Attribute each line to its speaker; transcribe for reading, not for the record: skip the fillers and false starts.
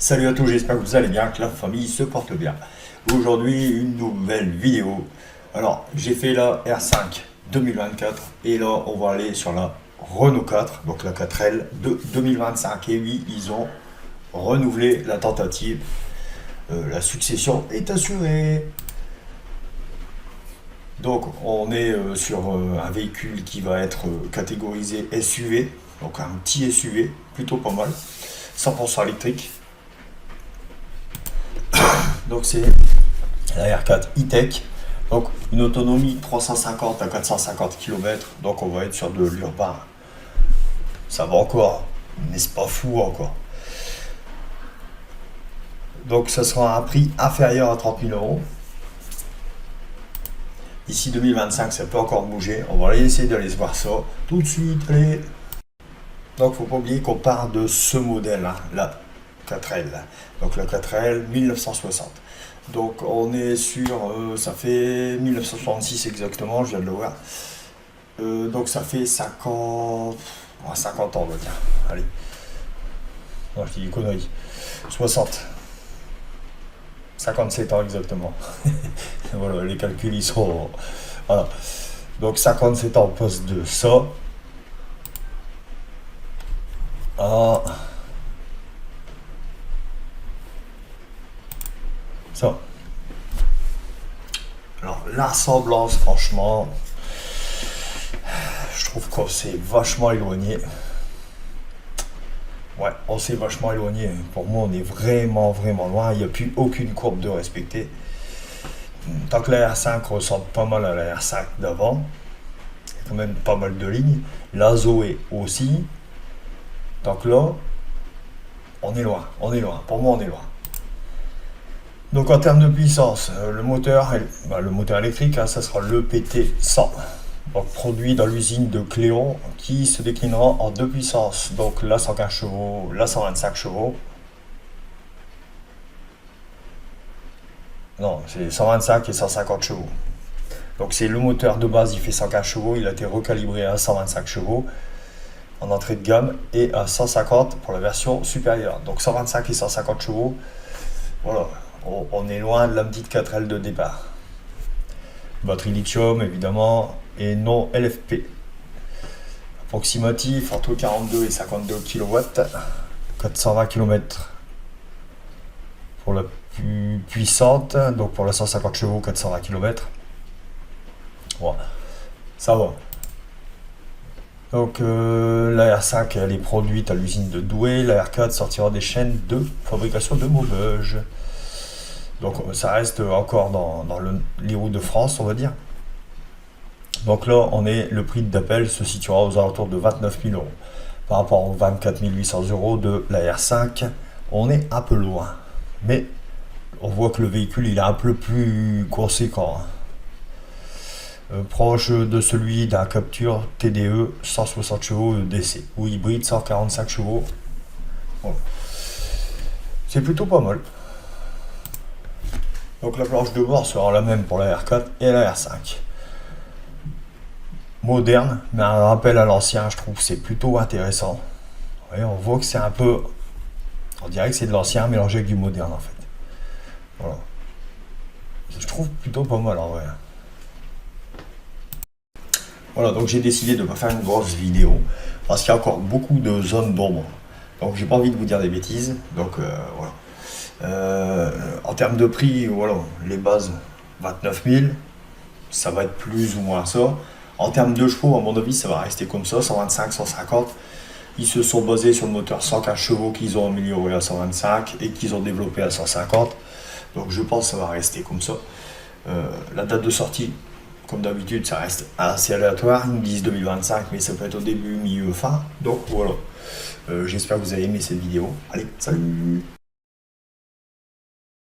Speaker 1: Salut à tous, j'espère que vous allez bien, que la famille se porte bien. Aujourd'hui, une nouvelle vidéo. Alors, j'ai fait la R5 2024 et là, on va aller sur la Renault 4, donc la 4L de 2025. Et oui, ils ont renouvelé la tentative. La succession est assurée. Donc, on est sur un véhicule qui va être catégorisé SUV, donc un petit SUV, plutôt pas mal, 100% électrique. Donc c'est la R4 e-Tech, donc une autonomie 350 à 450 km, donc on va être sur de l'urbain. Ça va encore, mais c'est pas fou encore. Donc ça sera un prix inférieur à 30 000 euros. D'ici 2025, ça peut encore bouger. On va essayer d'aller voir ça tout de suite. Allez. Donc faut pas oublier qu'on part de ce modèle, hein, la 4L. Donc la 4L 1960. Donc on est sur, ça fait 1966 exactement, je viens de le voir. Donc ça fait 50 ans on va dire. Allez. Non, je dis des conneries. 60. 57 ans exactement. Voilà, les calculs ils sont. Voilà. Donc 57 ans on passe de ça. À ça. Alors l'assemblage, franchement, je trouve qu'on s'est vachement éloigné. Ouais, on s'est vachement éloigné. Pour moi, on est vraiment loin. Il n'y a plus aucune courbe de respecter. Tant que la R5 ressemble pas mal à la R5 d'avant, il y a quand même pas mal de lignes. La Zoé aussi. Donc là, on est loin. Pour moi, on est loin. Donc en termes de puissance, le moteur électrique, hein, ça sera le PT100. Donc produit dans l'usine de Cléon qui se déclinera en deux puissances. Donc là 115 chevaux, là 125 chevaux. Non, c'est 125 et 150 chevaux. Donc c'est le moteur de base, il fait 115 chevaux, il a été recalibré à 125 chevaux en entrée de gamme et à 150 pour la version supérieure. Donc 125 et 150 chevaux. Voilà. On est loin de la petite 4L de départ. Batterie lithium évidemment et non LFP. Approximatif entre 42 et 52 kW. 420 km pour la plus puissante. Donc pour la 150 chevaux 420 km. Voilà. Ça va. Donc la R5 elle est produite à l'usine de Douai. La R4 sortira des chaînes de fabrication de Maubeuge. Donc ça reste encore dans les routes de France, on va dire. Donc là, le prix d'appel se situera aux alentours de 29 000 euros. Par rapport aux 24 800 euros de la R5, on est un peu loin. Mais on voit que le véhicule, il est un peu plus conséquent. Proche de celui d'un Captur TDE 160 chevaux DC ou hybride 145 chevaux. Bon. C'est plutôt pas mal. Donc la planche de bord sera la même pour la R4 et la R5. Moderne, mais un rappel à l'ancien, je trouve que c'est plutôt intéressant. Ouais, on voit que c'est un peu... On dirait que c'est de l'ancien mélangé avec du moderne en fait. Voilà. Je trouve plutôt pas mal en vrai. Voilà, donc j'ai décidé de ne pas faire une grosse vidéo parce qu'il y a encore beaucoup de zones d'ombre. Donc j'ai pas envie de vous dire des bêtises. Donc voilà. En termes de prix, voilà, les bases 29 000, ça va être plus ou moins ça. En termes de chevaux, à mon avis, ça va rester comme ça, 125, 150. Ils se sont basés sur le moteur 115 chevaux qu'ils ont amélioré à 125 et qu'ils ont développé à 150. Donc je pense que ça va rester comme ça. La date de sortie, comme d'habitude, ça reste assez aléatoire. Ils me disent 2025, mais ça peut être au début, milieu, fin. Donc voilà. J'espère que vous avez aimé cette vidéo. Allez, salut!